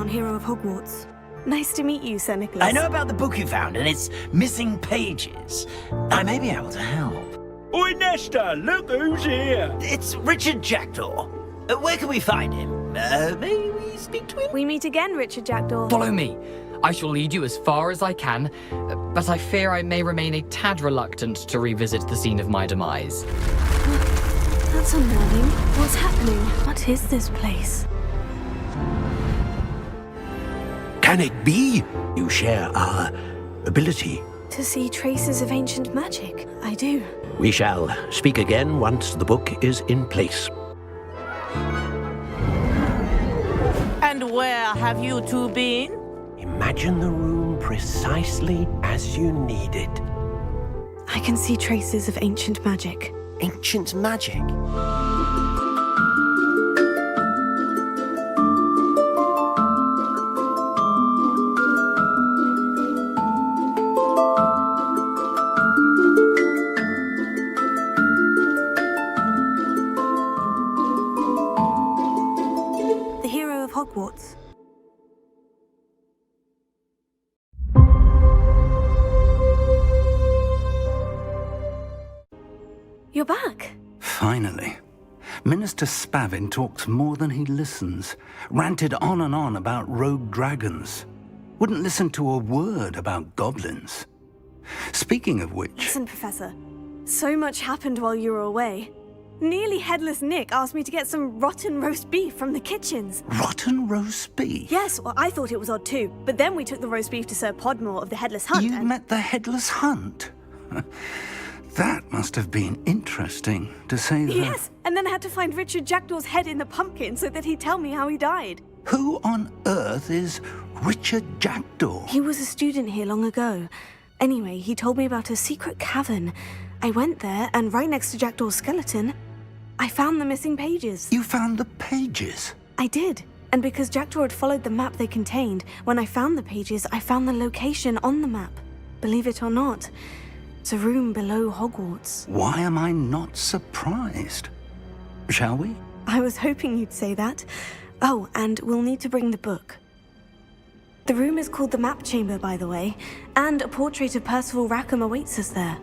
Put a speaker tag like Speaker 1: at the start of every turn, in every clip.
Speaker 1: Pokemon hero of Hogwarts. Nice to meet you, Sir Nicholas.
Speaker 2: I know about the book you found and its missing pages. I may be able to help.
Speaker 3: Oi, Nesta, look who's here.
Speaker 2: It's Richard Jackdaw. Where can we find him? May we speak to him?
Speaker 1: We meet again, Richard Jackdaw.
Speaker 4: Follow me. I shall lead you as far as I can, but I fear I may remain a tad reluctant to revisit the scene of my demise.
Speaker 1: That's unnerving. What's happening? What is this place?
Speaker 5: Can it be you share our ability?
Speaker 1: To see traces of ancient magic. I do.
Speaker 5: We shall speak again once the book is in place.
Speaker 6: And where have you two been?
Speaker 5: Imagine the room precisely as you need it.
Speaker 1: I can see traces of ancient magic.
Speaker 5: Ancient magic?
Speaker 1: The hero of Hogwarts. You're back.
Speaker 7: Finally. Minister Spavin talks more than he listens. Ranted on and on about rogue dragons. Wouldn't listen to a word about goblins. Speaking of which...
Speaker 1: Listen, Professor. So much happened while you were away. Nearly Headless Nick asked me to get some rotten roast beef from the kitchens.
Speaker 7: Rotten roast beef?
Speaker 1: Yes, well, I thought it was odd too. But then we took the roast beef to Sir Podmore of the Headless Hunt.
Speaker 7: You met the Headless Hunt? That must have been interesting, to say the...
Speaker 1: Yes, and then I had to find Richard Jackdaw's head in the pumpkin so that he'd tell me how he died.
Speaker 7: Who on earth is Richard Jackdaw?
Speaker 1: He was a student here long ago. Anyway, he told me about a secret cavern. I went there, and right next to Jackdaw's skeleton, I found the missing pages.
Speaker 7: You found the pages?
Speaker 1: I did. And because Jackdaw had followed the map they contained, when I found the pages, I found the location on the map. Believe it or not, it's a room below Hogwarts.
Speaker 7: Why am I not surprised? Shall we?
Speaker 1: I was hoping you'd say that. Oh, and we'll need to bring the book. The room is called the Map Chamber, by the way, and a portrait of Percival Rackham awaits us there.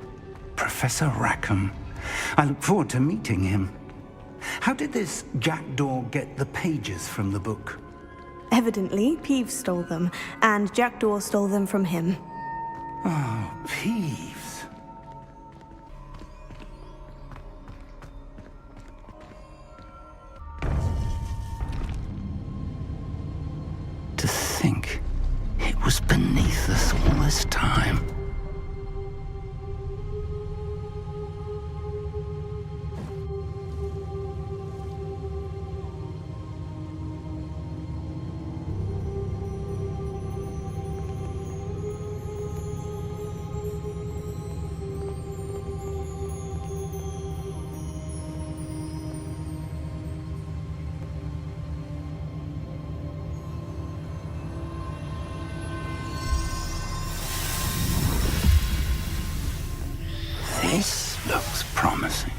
Speaker 7: Professor Rackham. I look forward to meeting him. How did this Jackdaw get the pages from the book?
Speaker 1: Evidently, Peeves stole them, and Jackdaw stole them from him.
Speaker 7: Oh, Peeves. To think it was beneath us all this time. This looks promising.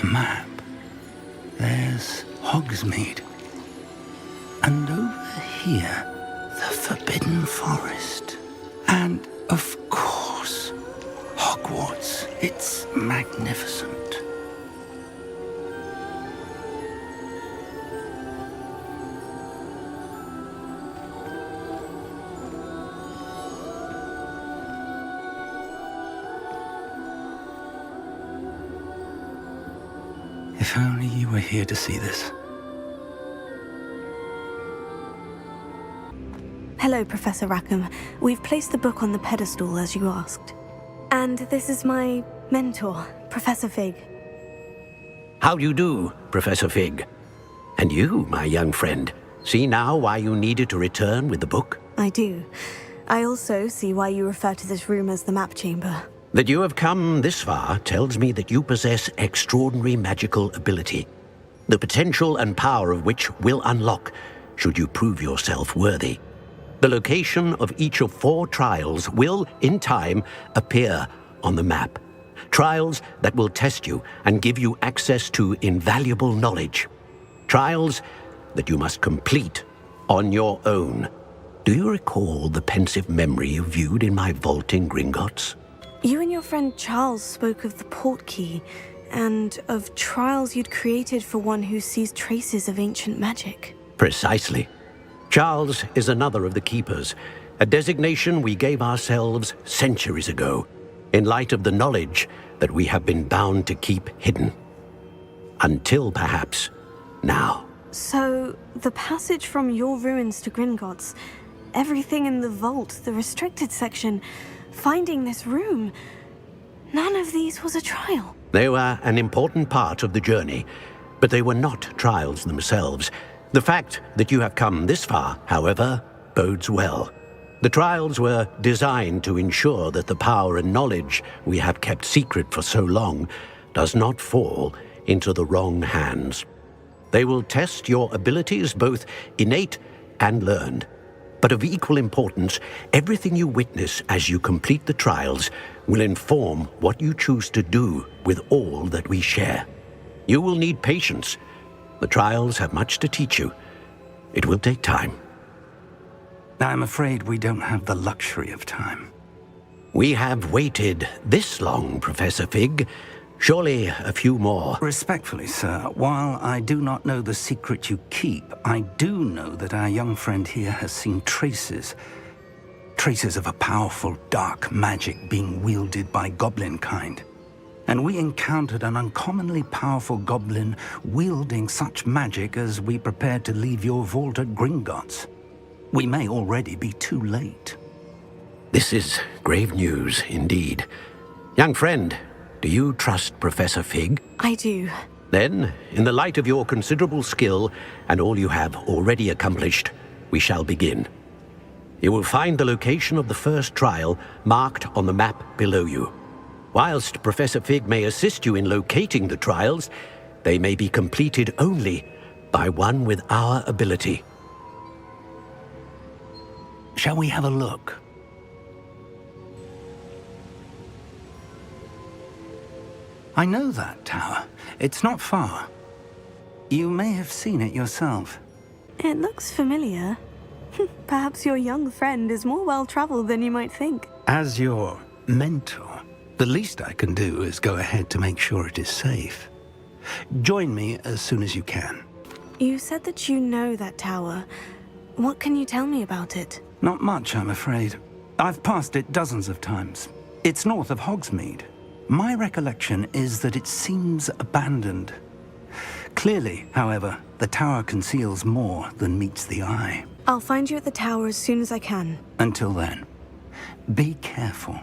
Speaker 7: Map. There's Hogsmeade. And over here, the Forbidden Forest. And, of course, Hogwarts. It's magnificent. If only you were here to see this.
Speaker 1: Hello, Professor Rackham. We've placed the book on the pedestal, as you asked. And this is my mentor, Professor Fig.
Speaker 5: How do you do, Professor Fig? And you, my young friend, See now why you needed to return with the book?
Speaker 1: I do. I also see why you refer to this room as the map chamber.
Speaker 5: That you have come this far tells me that you possess extraordinary magical ability, the potential and power of which will unlock should you prove yourself worthy. The location of each of 4 trials will, in time, appear on the map. Trials that will test you and give you access to invaluable knowledge. Trials that you must complete on your own. Do you recall the pensive memory you viewed in my vault in Gringotts?
Speaker 1: You and your friend Charles spoke of the port key, and of trials you'd created for one who sees traces of ancient magic.
Speaker 5: Precisely. Charles is another of the Keepers, a designation we gave ourselves centuries ago, in light of the knowledge that we have been bound to keep hidden. Until, perhaps, now.
Speaker 1: So, the passage from your ruins to Gringotts, everything in the vault, the restricted section, finding this room, none of these was a trial.
Speaker 5: They were an important part of the journey, but they were not trials themselves. The fact that you have come this far, however, bodes well. The trials were designed to ensure that the power and knowledge we have kept secret for so long does not fall into the wrong hands. They will test your abilities, both innate and learned. But of equal importance, everything you witness as you complete the trials will inform what you choose to do with all that we share. You will need patience. The trials have much to teach you. It will take time.
Speaker 7: I'm afraid we don't have the luxury of time.
Speaker 5: We have waited this long, Professor Fig. Surely a few more.
Speaker 7: Respectfully, sir, while I do not know the secret you keep, I do know that our young friend here has seen traces of a powerful dark magic being wielded by goblin kind. And we encountered an uncommonly powerful goblin wielding such magic as we prepared to leave your vault at Gringotts. We may already be too late.
Speaker 5: This is grave news indeed. Young friend, do you trust Professor Fig?
Speaker 1: I do.
Speaker 5: Then, in the light of your considerable skill and all you have already accomplished, we shall begin. You will find the location of the first trial marked on the map below you. Whilst Professor Fig may assist you in locating the trials, they may be completed only by one with our ability.
Speaker 7: Shall we have a look? I know that tower. It's not far. You may have seen it yourself.
Speaker 1: It looks familiar. Perhaps your young friend is more well-traveled than you might think.
Speaker 7: As your mentor, the least I can do is go ahead to make sure it is safe. Join me as soon as you can.
Speaker 1: You said that you know that tower. What can you tell me about it?
Speaker 7: Not much, I'm afraid. I've passed it dozens of times. It's north of Hogsmeade. My recollection is that it seems abandoned. Clearly, however, the tower conceals more than meets the eye.
Speaker 1: I'll find you at the tower as soon as I can.
Speaker 7: Until then, be careful.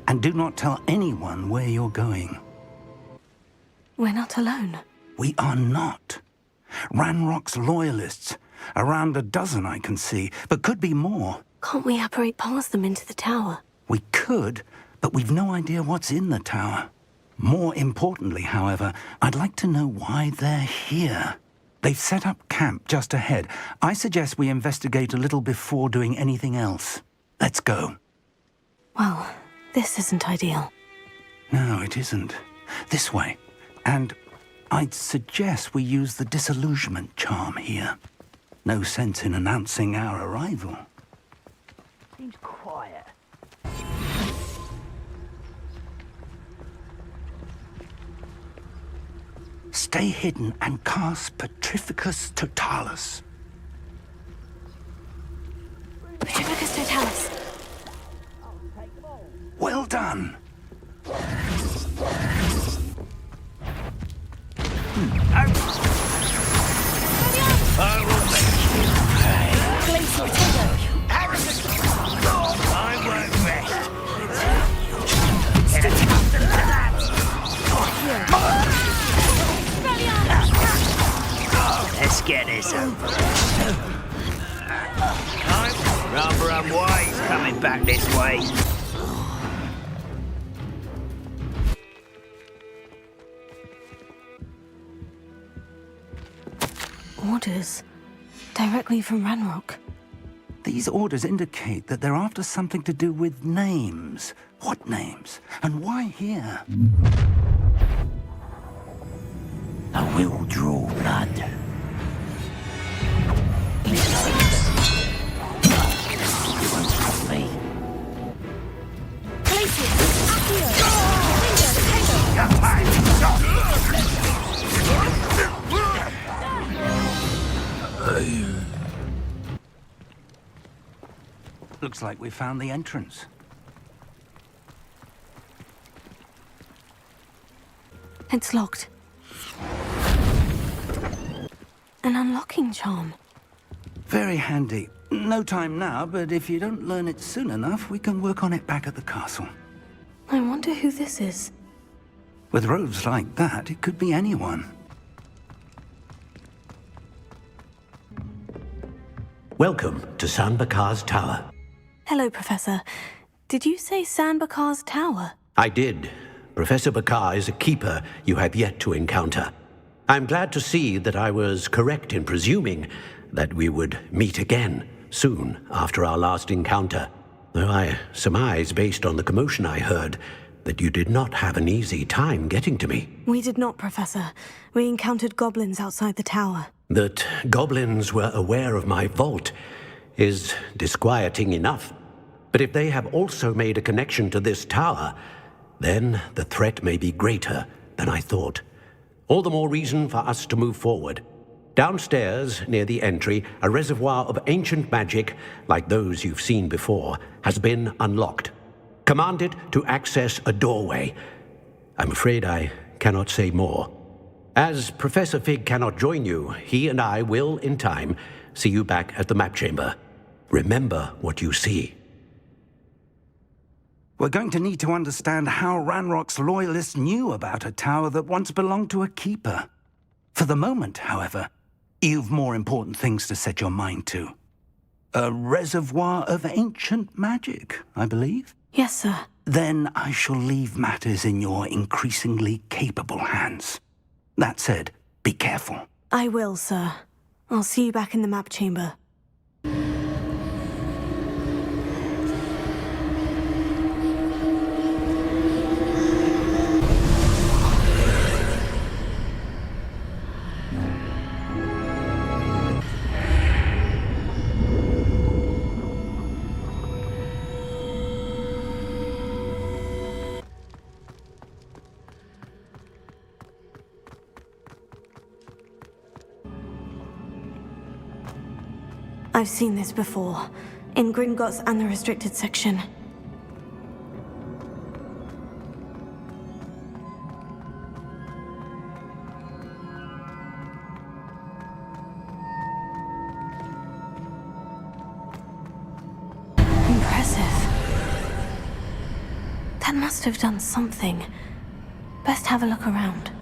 Speaker 7: And do not tell anyone where you're going.
Speaker 1: We're not alone.
Speaker 7: We are not. Ranrock's loyalists. Around a dozen I can see, but could be more.
Speaker 1: Can't we apparate past them into the tower?
Speaker 7: We could, but we've no idea what's in the tower. More importantly, however, I'd like to know why they're here. They've set up camp just ahead. I suggest we investigate a little before doing anything else. Let's go.
Speaker 1: Well, this isn't ideal.
Speaker 7: No, it isn't. This way. And I'd suggest we use the disillusionment charm here. No sense in announcing our arrival.
Speaker 2: Seems quiet.
Speaker 7: Stay hidden and cast Petrificus Totalis.
Speaker 1: Petrificus Totalis.
Speaker 7: Well done.
Speaker 2: Let's get this over. Rather unwise coming back this way.
Speaker 1: Orders. Directly from Ranrock.
Speaker 7: These orders indicate that they're after something to do with names. What names? And why here?
Speaker 2: I will draw blood. You won't stop me.
Speaker 7: Looks like we found the entrance.
Speaker 1: It's locked. An unlocking charm.
Speaker 7: Very handy. No time now, but if you don't learn it soon enough, we can work on it back at the castle.
Speaker 1: I wonder who this is.
Speaker 7: With robes like that, it could be anyone.
Speaker 5: Welcome to San Bakar's Tower.
Speaker 1: Hello, Professor. Did you say San Bakar's tower?
Speaker 5: I did. Professor Bakar is a keeper you have yet to encounter. I'm glad to see that I was correct in presuming that we would meet again soon after our last encounter, though I surmise, based on the commotion I heard, that you did not have an easy time getting to me.
Speaker 1: We did not, Professor. We encountered goblins outside the tower.
Speaker 5: That goblins were aware of my vault is disquieting enough. But if they have also made a connection to this tower, then the threat may be greater than I thought. All the more reason for us to move forward. Downstairs, near the entry, a reservoir of ancient magic, like those you've seen before, has been unlocked. Command it to access a doorway. I'm afraid I cannot say more. As Professor Fig cannot join you, he and I will, in time, see you back at the map chamber. Remember what you see.
Speaker 7: We're going to need to understand how Ranrock's loyalists knew about a tower that once belonged to a keeper. For the moment, however, you've more important things to set your mind to. A reservoir of ancient magic, I believe?
Speaker 1: Yes, sir.
Speaker 7: Then I shall leave matters in your increasingly capable hands. That said, be careful.
Speaker 1: I will, sir. I'll see you back in the map chamber. I've seen this before, in Gringotts and the restricted section. Impressive. That must have done something. Best have a look around.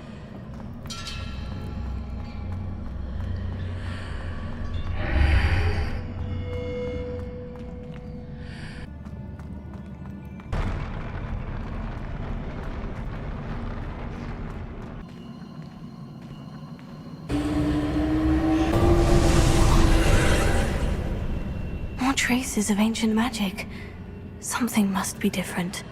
Speaker 1: Traces of ancient magic. Something must be different.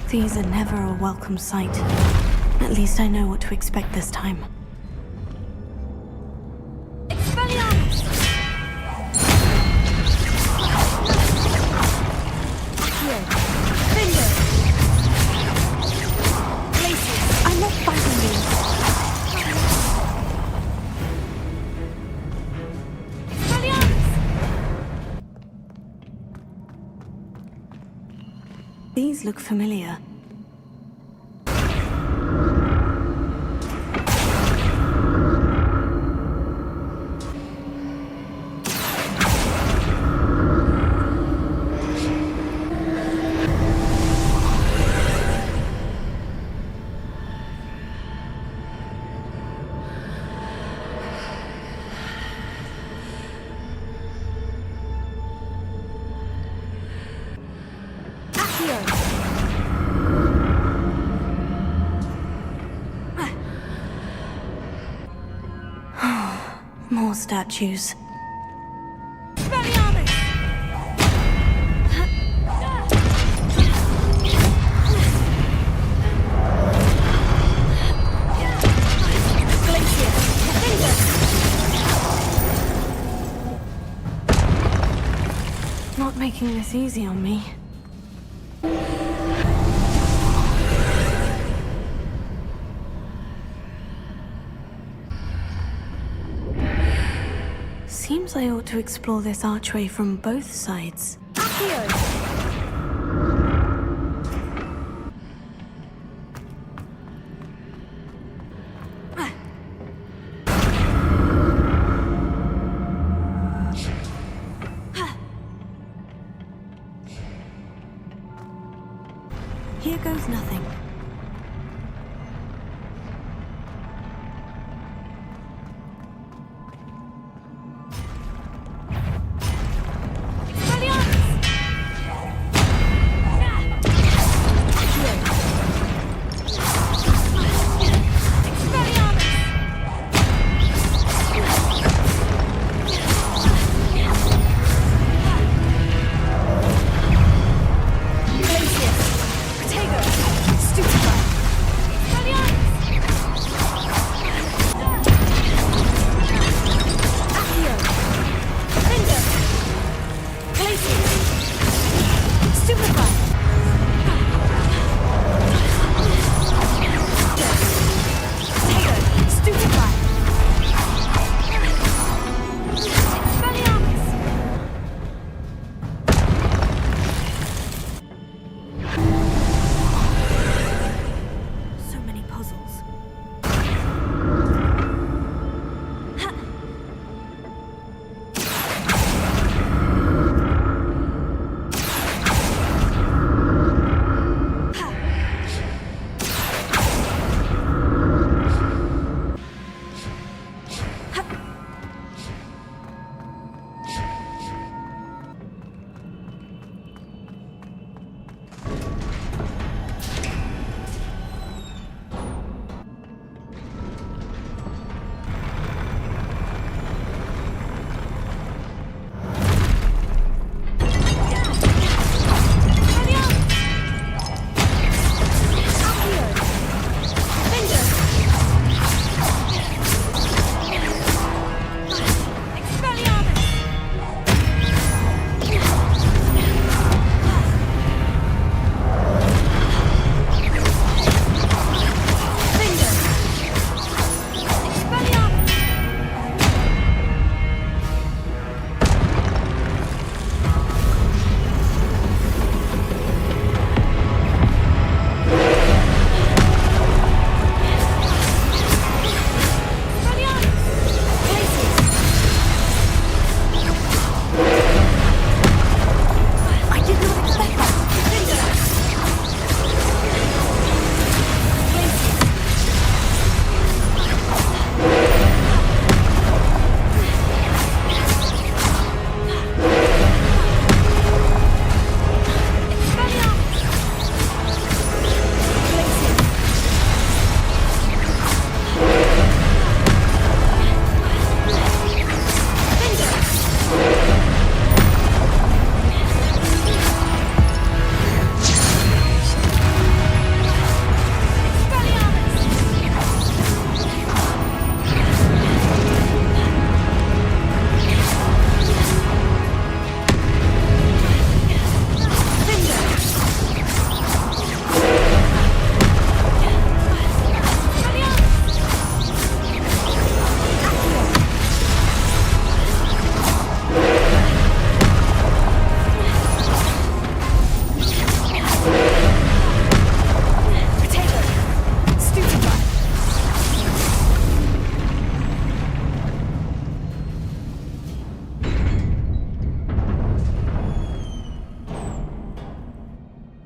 Speaker 1: These are never a welcome sight. At least I know what to expect this time. These look familiar. More statues. Not making this easy on me. Seems I ought to explore this archway from both sides. Here goes nothing.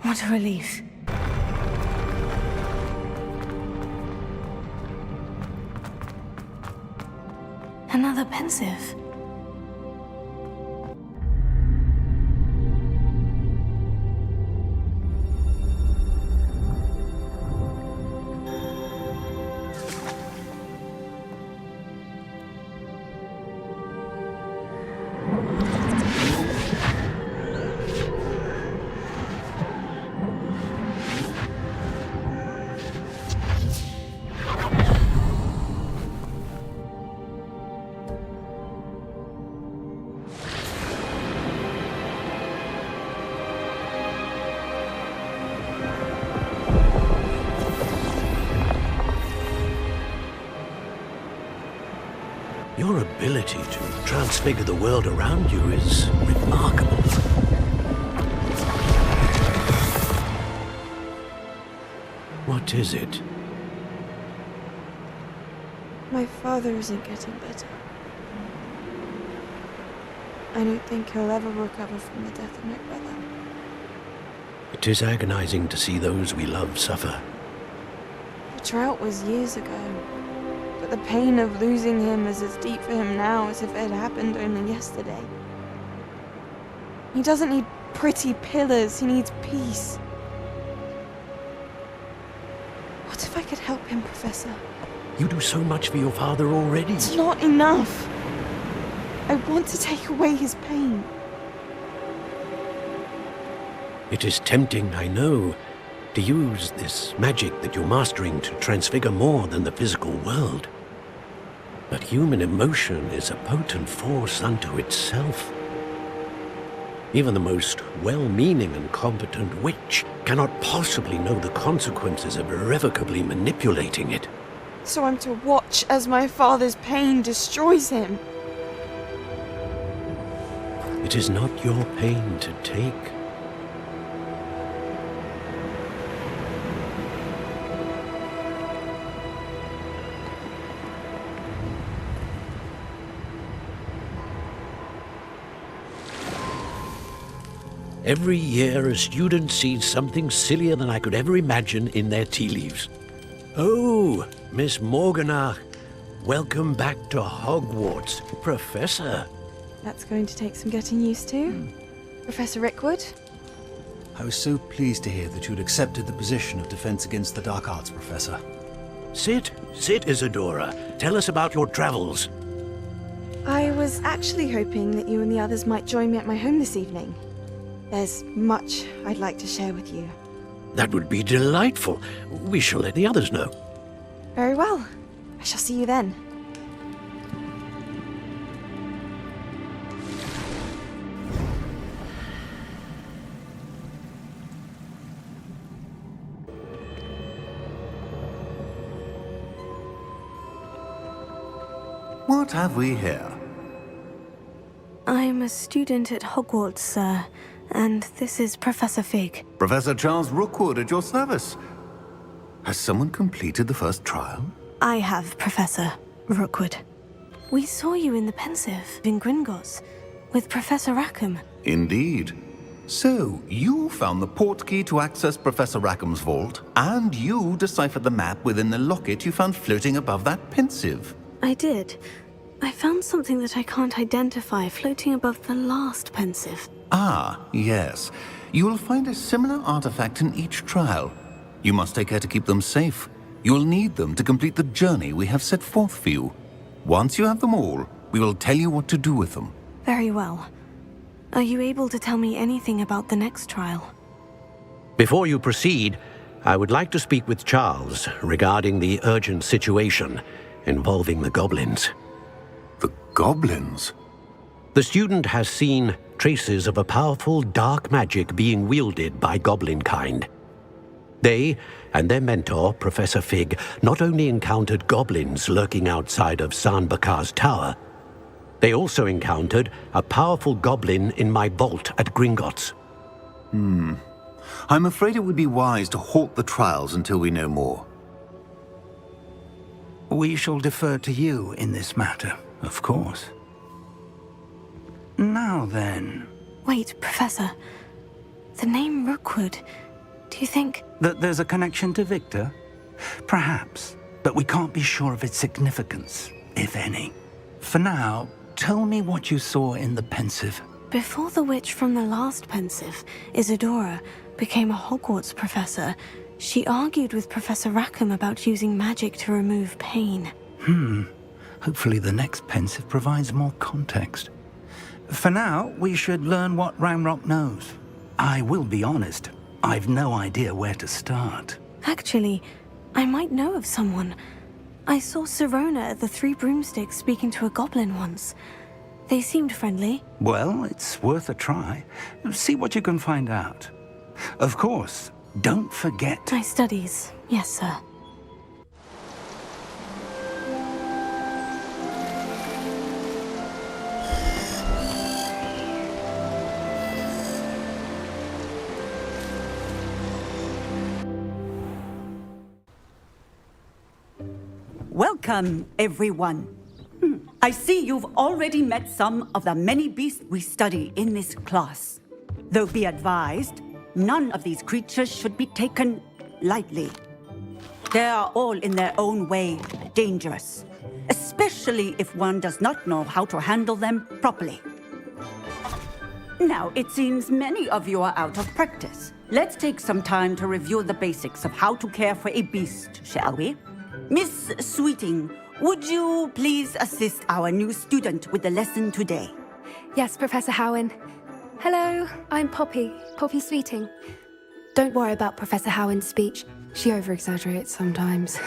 Speaker 1: What a relief. Another pensive.
Speaker 5: Your ability to transfigure the world around you is remarkable. What is it?
Speaker 8: My father isn't getting better. I don't think he'll ever recover from the death of my brother.
Speaker 5: It is agonizing to see those we love suffer.
Speaker 8: The drought was years ago, but the pain of losing him is as deep for him now as if it had happened only yesterday. He doesn't need pretty pillars, he needs peace. What if I could help him, Professor?
Speaker 5: You do so much for your father already.
Speaker 8: It's not enough. I want to take away his pain.
Speaker 5: It is tempting, I know, to use this magic that you're mastering to transfigure more than the physical world. But human emotion is a potent force unto itself. Even the most well-meaning and competent witch cannot possibly know the consequences of irrevocably manipulating it.
Speaker 8: So I'm to watch as my father's pain destroys him.
Speaker 5: It is not your pain to take. Every year, a student sees something sillier than I could ever imagine in their tea leaves. Oh, Miss Morganach, welcome back to Hogwarts, Professor.
Speaker 8: That's going to take some getting used to. Professor Rickwood?
Speaker 9: I was so pleased to hear that you'd accepted the position of Defense Against the Dark Arts, Professor.
Speaker 5: Sit, Isadora. Tell us about your travels.
Speaker 8: I was actually hoping that you and the others might join me at my home this evening. There's much I'd like to share with you.
Speaker 5: That would be delightful. We shall let the others know.
Speaker 8: Very well. I shall see you then.
Speaker 10: What have we here?
Speaker 1: I'm a student at Hogwarts, sir, and this is Professor Fig.
Speaker 10: Professor Charles Rookwood at your service. Has someone completed the first trial?
Speaker 1: I have, Professor Rookwood. We saw you in the pensive in Gringotts with Professor Rackham.
Speaker 10: Indeed. So, you found the portkey to access Professor Rackham's vault, and you deciphered the map within the locket you found floating above that pensive.
Speaker 1: I did. I found something that I can't identify floating above the last pensive.
Speaker 10: Ah, yes. You will find a similar artifact in each trial. You must take care to keep them safe. You will need them to complete the journey we have set forth for you. Once you have them all, we will tell you what to do with them.
Speaker 1: Very well. Are you able to tell me anything about the next trial?
Speaker 5: Before you proceed, I would like to speak with Charles regarding the urgent situation involving the goblins.
Speaker 10: The goblins?
Speaker 5: The student has seen traces of a powerful dark magic being wielded by goblin kind. They and their mentor, Professor Fig, not only encountered goblins lurking outside of Bakar's tower, they also encountered a powerful goblin in my vault at Gringotts.
Speaker 10: I'm afraid it would be wise to halt the trials until we know more.
Speaker 7: We shall defer to you in this matter, of course. Now then...
Speaker 1: Wait, Professor. The name Rookwood. Do you think...
Speaker 7: That there's a connection to Victor? Perhaps, but we can't be sure of its significance, if any. For now, tell me what you saw in the pensive.
Speaker 1: Before the witch from the last pensive, Isadora, became a Hogwarts professor, she argued with Professor Rackham about using magic to remove pain.
Speaker 7: Hopefully the next pensive provides more context. For now, we should learn what Ramrock knows. I will be honest, I've no idea where to start.
Speaker 1: Actually, I might know of someone. I saw Sirona at the Three Broomsticks speaking to a goblin once. They seemed friendly.
Speaker 7: Well, it's worth a try. See what you can find out. Of course, don't forget...
Speaker 1: My studies, yes, sir.
Speaker 11: Welcome, everyone. I see you've already met some of the many beasts we study in this class. Though be advised, none of these creatures should be taken lightly. They are all in their own way dangerous, especially if one does not know how to handle them properly. Now, it seems many of you are out of practice. Let's take some time to review the basics of how to care for a beast, shall we? Miss Sweeting, would you please assist our new student with the lesson today?
Speaker 12: Yes, Professor Howen. Hello, I'm Poppy Sweeting. Don't worry about Professor Howen's speech. She over-exaggerates sometimes.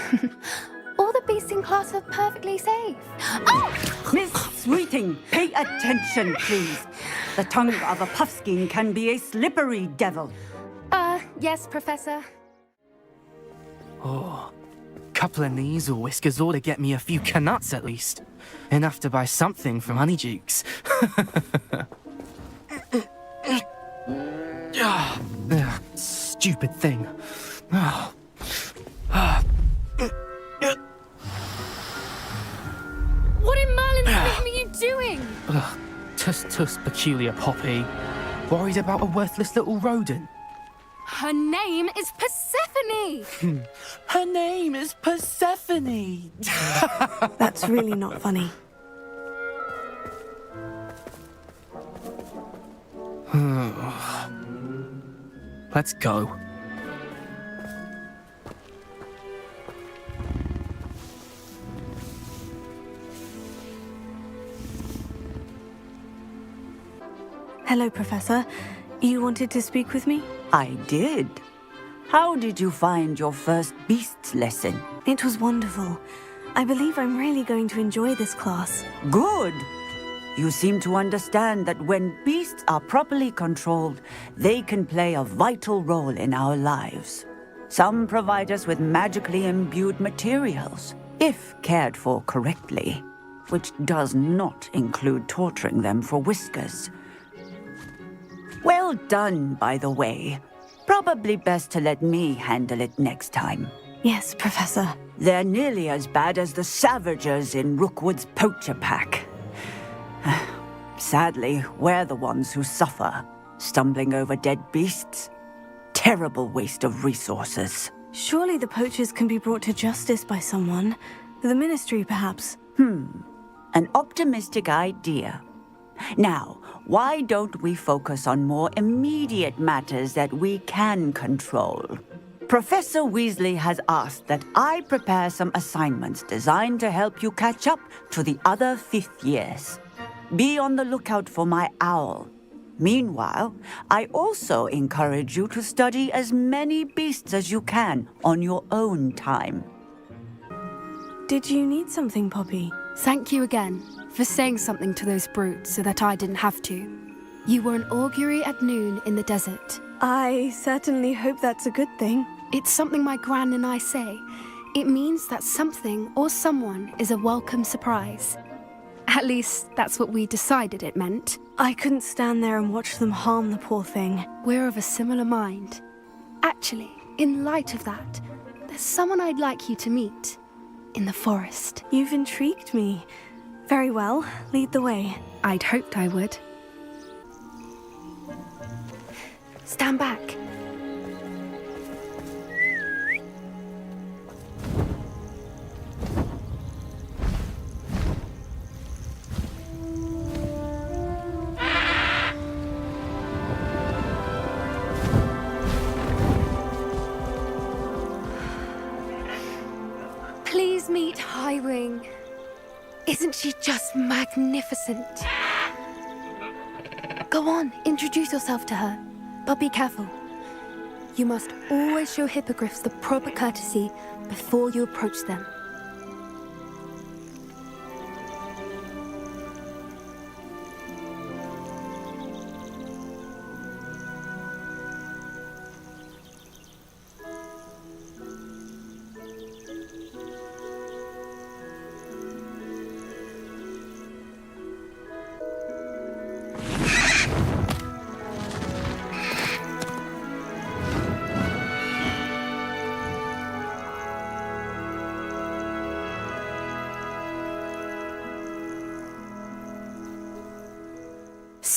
Speaker 12: All the beasts in class are perfectly safe. Oh!
Speaker 11: Miss Sweeting, pay attention, please. The tongue of a puffskein can be a slippery devil.
Speaker 12: Yes, Professor.
Speaker 13: Oh, couple of knees or whiskers ought to get me a few canuts at least. Enough to buy something from Honeydukes. Stupid thing.
Speaker 12: What in Merlin's name are you doing?
Speaker 13: Tuss, peculiar Poppy. Worried about a worthless little rodent?
Speaker 12: Her name is Persephone!
Speaker 13: Her name is Persephone!
Speaker 1: That's really not funny.
Speaker 13: Let's go.
Speaker 1: Hello, Professor. You wanted to speak with me?
Speaker 11: I did. How did you find your first beasts lesson?
Speaker 1: It was wonderful. I believe I'm really going to enjoy this class.
Speaker 11: Good. You seem to understand that when beasts are properly controlled, they can play a vital role in our lives. Some provide us with magically imbued materials, if cared for correctly, which does not include torturing them for whiskers. Well done, by the way. Probably best to let me handle it next time.
Speaker 1: Yes, Professor.
Speaker 11: They're nearly as bad as the Savagers in Rookwood's poacher pack. Sadly, we're the ones who suffer, stumbling over dead beasts. Terrible waste of resources.
Speaker 1: Surely the poachers can be brought to justice by someone. The Ministry, perhaps.
Speaker 11: An optimistic idea. Now, why don't we focus on more immediate matters that we can control? Professor Weasley has asked that I prepare some assignments designed to help you catch up to the other fifth years. Be on the lookout for my owl. Meanwhile, I also encourage you to study as many beasts as you can on your own time.
Speaker 1: Did you need something, Poppy?
Speaker 12: Thank you again for saying something to those brutes so that I didn't have to. You were an augury at noon in the desert.
Speaker 1: I certainly hope that's a good thing.
Speaker 12: It's something my gran and I say. It means that something or someone is a welcome surprise. At least, that's what we decided it meant.
Speaker 1: I couldn't stand there and watch them harm the poor thing.
Speaker 12: We're of a similar mind. Actually, in light of that, there's someone I'd like you to meet. In the forest.
Speaker 1: You've intrigued me. Very well, lead the way.
Speaker 12: I'd hoped I would. Stand back. Please meet Highwing. Isn't she just magnificent? Go on, introduce yourself to her. But be careful. You must always show hippogriffs the proper courtesy before you approach them.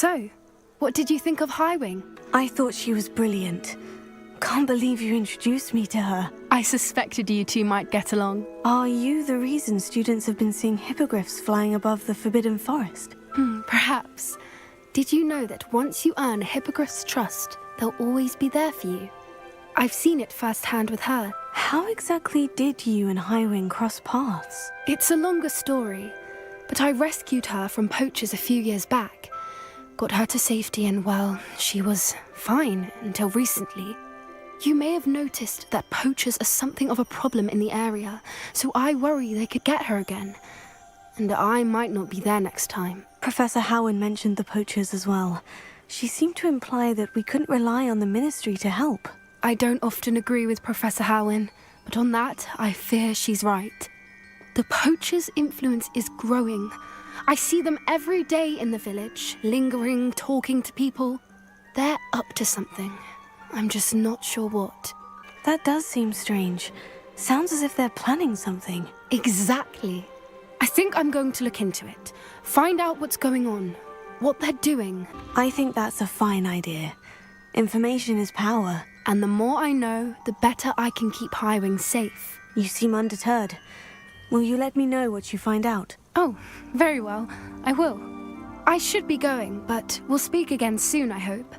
Speaker 12: So, what did you think of Highwing?
Speaker 1: I thought she was brilliant. Can't believe you introduced me to her.
Speaker 12: I suspected you two might get along.
Speaker 1: Are you the reason students have been seeing hippogriffs flying above the Forbidden Forest?
Speaker 12: Perhaps. Did you know that once you earn a hippogriff's trust, they'll always be there for you? I've seen it firsthand with her.
Speaker 1: How exactly did you and Highwing cross paths?
Speaker 12: It's a longer story, but I rescued her from poachers a few years back. Got her to safety and, well, she was fine until recently. You may have noticed that poachers are something of a problem in the area, so I worry they could get her again. And I might not be there next time.
Speaker 1: Professor Howin mentioned the poachers as well. She seemed to imply that we couldn't rely on the Ministry to help.
Speaker 12: I don't often agree with Professor Howin, but on that, I fear she's right. The poachers' influence is growing. I see them every day in the village, lingering, talking to people. They're up to something. I'm just not sure what.
Speaker 1: That does seem strange. Sounds as if they're planning something.
Speaker 12: Exactly. I think I'm going to look into it. Find out what's going on, what they're doing.
Speaker 1: I think that's a fine idea. Information is power.
Speaker 12: And the more I know, the better I can keep Highwing safe.
Speaker 1: You seem undeterred. Will you let me know what you find out?
Speaker 12: Oh, very well. I will. I should be going, but we'll speak again soon, I hope.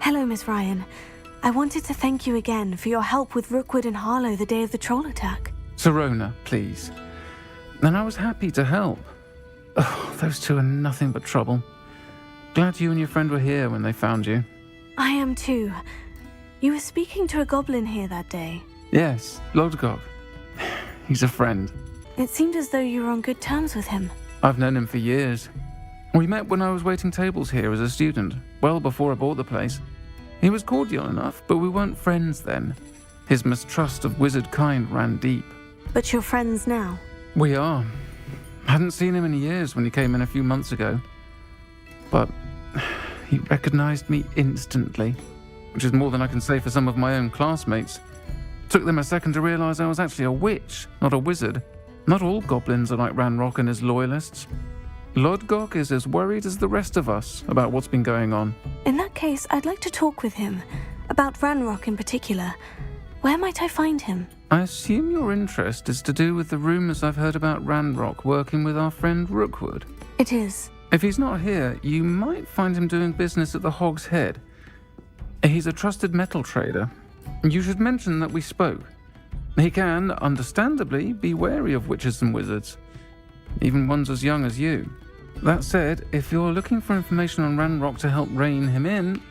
Speaker 1: Hello, Miss Ryan. I wanted to thank you again for your help with Rookwood and Harlow the day of the troll attack.
Speaker 14: Sirona, please. And I was happy to help. Oh, those two are nothing but trouble. Glad you and your friend were here when they found you.
Speaker 1: I am too. You were speaking to a goblin here that day.
Speaker 14: Yes, Lodgok. He's a friend.
Speaker 1: It seemed as though you were on good terms with him.
Speaker 14: I've known him for years. We met when I was waiting tables here as a student, well before I bought the place. He was cordial enough, but we weren't friends then. His mistrust of wizard kind ran deep.
Speaker 1: But you're friends now?
Speaker 14: We are. Hadn't seen him in years when he came in a few months ago. But he recognized me instantly, which is more than I can say for some of my own classmates. Took them a second to realize I was actually a witch, not a wizard. Not all goblins are like Ranrock and his loyalists. Lodgok is as worried as the rest of us about what's been going on.
Speaker 1: In that case, I'd like to talk with him. About Ranrock in particular. Where might I find him?
Speaker 14: I assume your interest is to do with the rumors I've heard about Ranrock working with our friend Rookwood.
Speaker 1: It is.
Speaker 14: If he's not here, you might find him doing business at the Hog's Head. He's a trusted metal trader. You should mention that we spoke. He can, understandably, be wary of witches and wizards. Even ones as young as you. That said, if you're looking for information on Ranrock to help rein him in,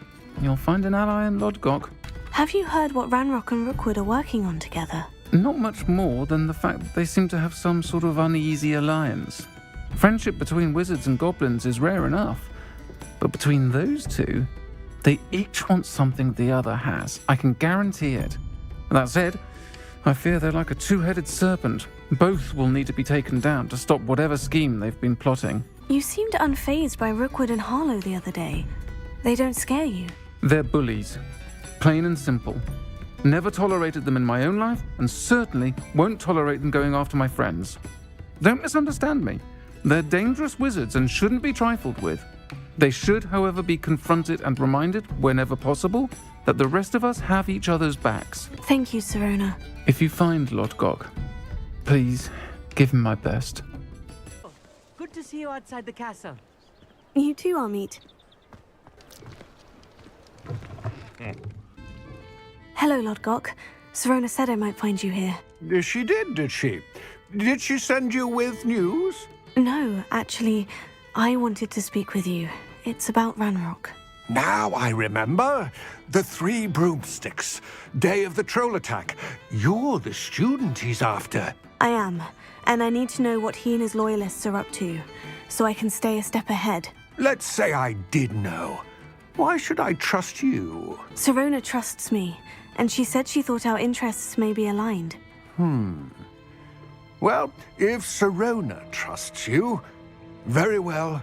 Speaker 14: you'll find an ally in Lodgok.
Speaker 1: Have you heard what Ranrock and Rookwood are working on together?
Speaker 14: Not much more than the fact that they seem to have some sort of uneasy alliance. Friendship between wizards and goblins is rare enough, but between those two, they each want something the other has. I can guarantee it. That said, I fear they're like a two-headed serpent. Both will need to be taken down to stop whatever scheme they've been plotting.
Speaker 1: You seemed unfazed by Rookwood and Harlow the other day. They don't scare you.
Speaker 14: They're bullies. Plain and simple. Never tolerated them in my own life, and certainly won't tolerate them going after my friends. Don't misunderstand me. They're dangerous wizards and shouldn't be trifled with. They should, however, be confronted and reminded, whenever possible, that the rest of us have each other's backs.
Speaker 1: Thank you, Sirona.
Speaker 14: If you find Lodgok, please give him my best.
Speaker 6: Good to see you outside the castle.
Speaker 1: You too, Amit. Hello, Lodgok. Sirona said I might find you here.
Speaker 15: She did she? Did she send you with news?
Speaker 1: No, actually, I wanted to speak with you. It's about Ranrock.
Speaker 15: Now I remember. The 3 broomsticks. Day of the troll attack. You're the student he's after.
Speaker 1: I am, and I need to know what he and his loyalists are up to, so I can stay a step ahead.
Speaker 15: Let's say I did know. Why should I trust you?
Speaker 1: Sirona trusts me, and she said she thought our interests may be aligned.
Speaker 15: Well, if Sirona trusts you, very well.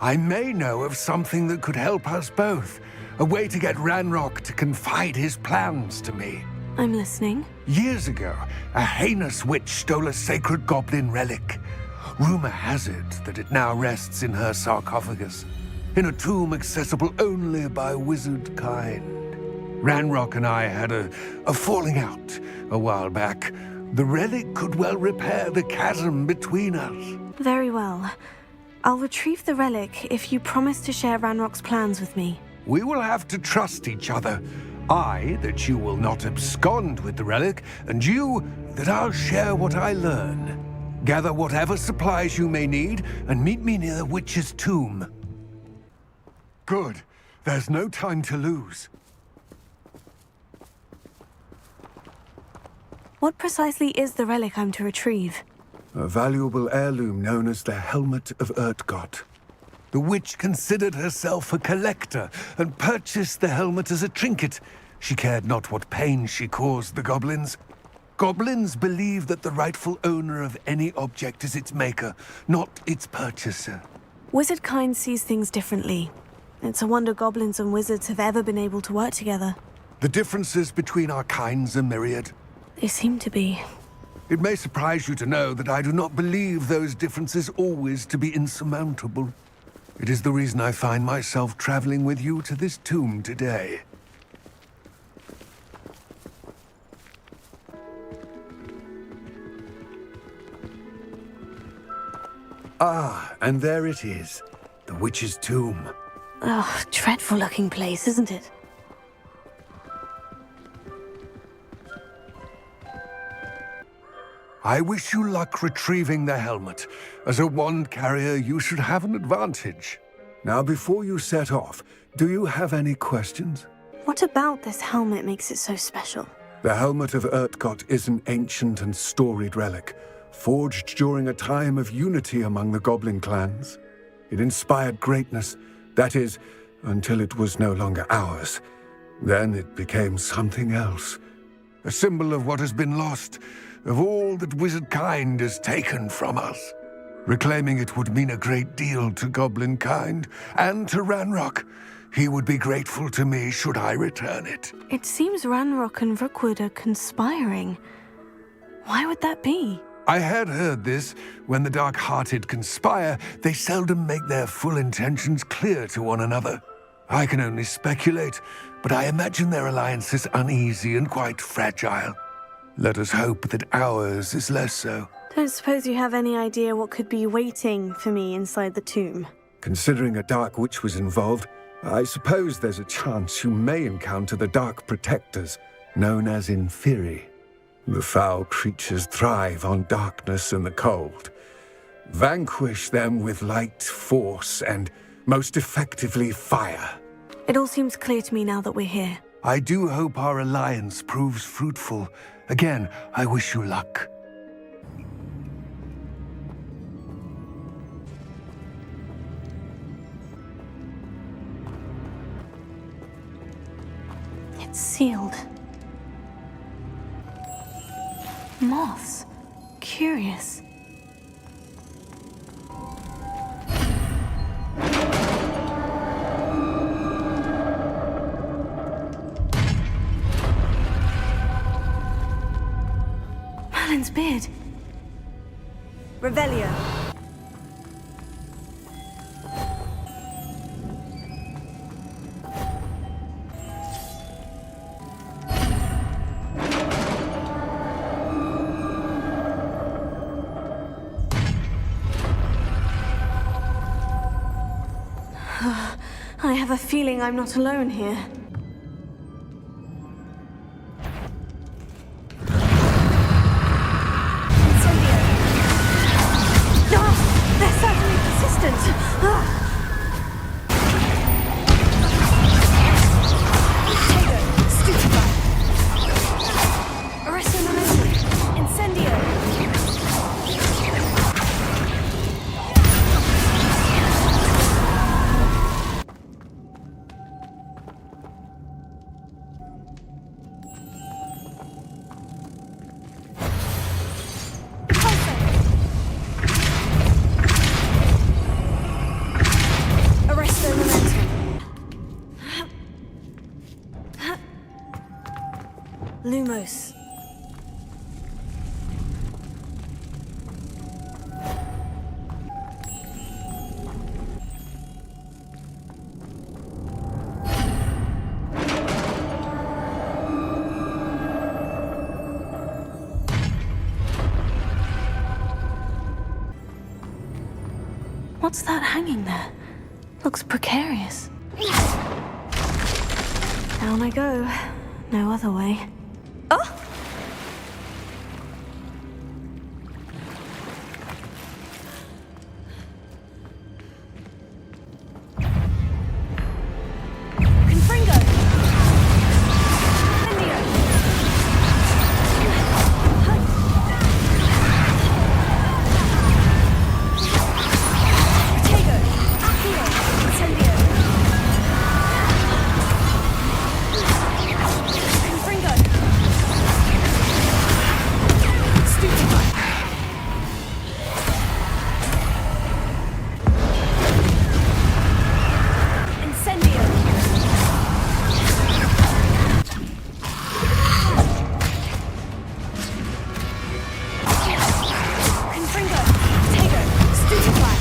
Speaker 15: I may know of something that could help us both. A way to get Ranrock to confide his plans to me.
Speaker 1: I'm listening.
Speaker 15: Years ago, a heinous witch stole a sacred goblin relic. Rumor has it that it now rests in her sarcophagus, in a tomb accessible only by wizard kind. Ranrock and I had a falling out a while back. The relic could well repair the chasm between us.
Speaker 1: Very well. I'll retrieve the relic if you promise to share Ranrock's plans with me.
Speaker 15: We will have to trust each other. I, that you will not abscond with the relic, and you, that I'll share what I learn. Gather whatever supplies you may need, and meet me near the witch's tomb. Good. There's no time to lose.
Speaker 1: What precisely is the relic I'm to retrieve?
Speaker 15: A valuable heirloom known as the Helmet of Urtgott. The witch considered herself a collector and purchased the helmet as a trinket. She cared not what pain she caused the goblins. Goblins believe that the rightful owner of any object is its maker, not its purchaser.
Speaker 1: Wizard kind sees things differently. It's a wonder goblins and wizards have ever been able to work together.
Speaker 15: The differences between our kinds are myriad.
Speaker 1: They seem to be.
Speaker 15: It may surprise you to know that I do not believe those differences always to be insurmountable. It is the reason I find myself traveling with you to this tomb today. Ah, and there it is. The witch's tomb.
Speaker 1: Oh, dreadful looking place, isn't it?
Speaker 15: I wish you luck retrieving the helmet. As a wand carrier, you should have an advantage. Now, before you set off, do you have any questions?
Speaker 1: What about this helmet makes it so special?
Speaker 15: The Helmet of Urtgott is an ancient and storied relic, forged during a time of unity among the goblin clans. It inspired greatness, that is, until it was no longer ours. Then it became something else. A symbol of what has been lost, of all that wizard kind has taken from us. Reclaiming it would mean a great deal to goblin kind, and to Ranrock. He would be grateful to me should I return it.
Speaker 1: It seems Ranrock and Rookwood are conspiring. Why would that be?
Speaker 15: I had heard this. When the dark-hearted conspire, they seldom make their full intentions clear to one another. I can only speculate, but I imagine their alliance is uneasy and quite fragile. Let us hope that ours is less so.
Speaker 1: Don't suppose you have any idea what could be waiting for me inside the tomb?
Speaker 15: Considering a dark witch was involved, I suppose there's a chance you may encounter the Dark Protectors, known as Inferi. The foul creatures thrive on darkness and the cold. Vanquish them with light, force, and most effectively fire.
Speaker 1: It all seems clear to me now that we're here.
Speaker 15: I do hope our alliance proves fruitful. Again, I wish you luck.
Speaker 1: It's sealed. Moths. Curious. Merlin's beard. Revelio. I have a feeling I'm not alone here. resistant. Arresto momentum. Incendio. Arresto momentum. Lumos. What's that hanging there? Looks precarious. Down I go. No other way. Oh! Confringo! Incendio! Protego! Accio! Incendio! Confringo! Stupefy! Incendio! Confringo! Protego! Stupefy!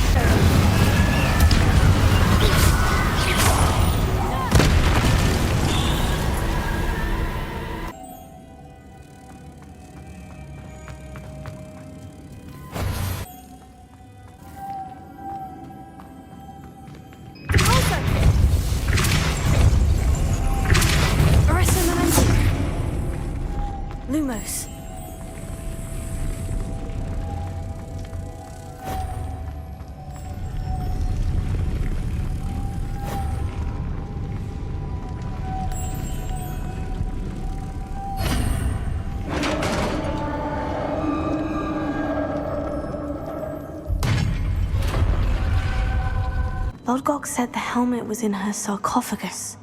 Speaker 1: Arresto momentum. Lumos. Lodgok said the helmet was in her sarcophagus.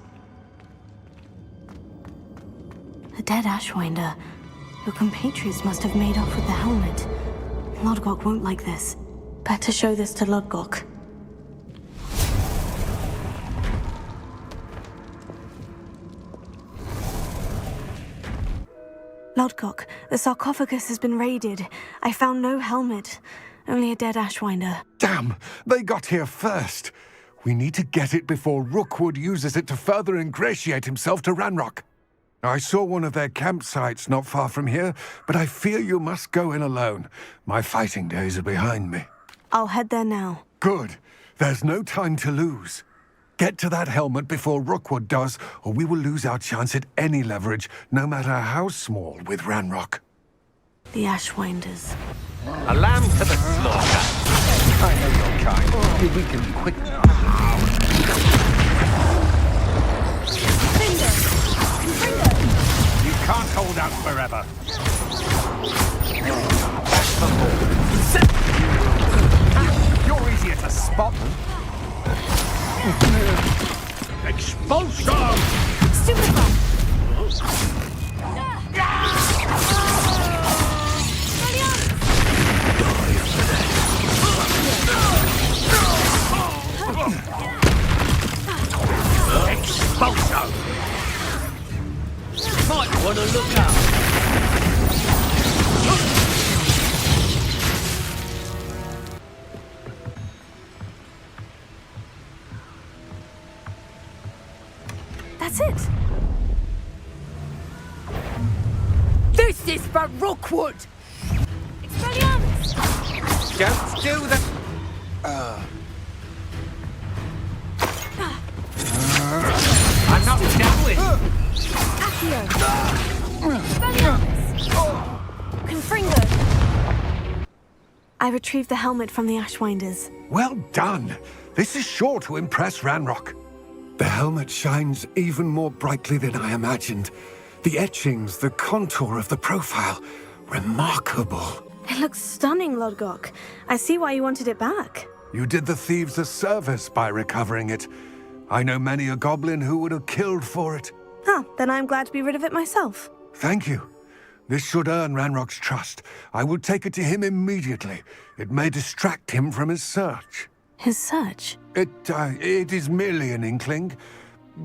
Speaker 1: A dead Ashwinder. Your compatriots must have made off with the helmet. Lodgok won't like this. Better show this to Lodgok. Lodgok, the sarcophagus has been raided. I found no helmet. Only a dead Ashwinder.
Speaker 15: Damn! They got here first. We need to get it before Rookwood uses it to further ingratiate himself to Ranrock. I saw one of their campsites not far from here, but I fear you must go in alone. My fighting days are behind me.
Speaker 1: I'll head there now.
Speaker 15: Good. There's no time to lose. Get to that helmet before Rookwood does, or we will lose our chance at any leverage, no matter how small, with Ranrock.
Speaker 1: The Ashwinders.
Speaker 2: A lamb to the slaughter. I know your kind. Maybe we can quick. You can't hold out forever. That's the ball. You're easier to spot. Expulsion!
Speaker 1: Stupefy!
Speaker 2: Expulsion! Might want to look out.
Speaker 1: That's it.
Speaker 6: This is for Rookwood!
Speaker 1: Expelliarmus!
Speaker 2: Don't do that. I'm not done with.
Speaker 1: Accio! Expelliarmus! Confringo! I retrieved the helmet from the Ashwinders.
Speaker 15: Well done! This is sure to impress Ranrock. The helmet shines even more brightly than I imagined. The etchings, the contour of the profile, remarkable.
Speaker 1: It looks stunning, Lodgok. I see why you wanted it back.
Speaker 15: You did the thieves a service by recovering it. I know many a goblin who would have killed for it.
Speaker 1: Ah, then I'm glad to be rid of it myself.
Speaker 15: Thank you. This should earn Ranrock's trust. I will take it to him immediately. It may distract him from his search.
Speaker 1: His search?
Speaker 15: It is merely an inkling.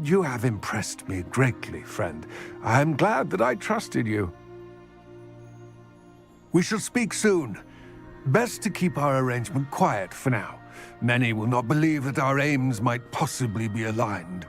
Speaker 15: You have impressed me greatly, friend. I am glad that I trusted you. We shall speak soon. Best to keep our arrangement quiet for now. Many will not believe that our aims might possibly be aligned.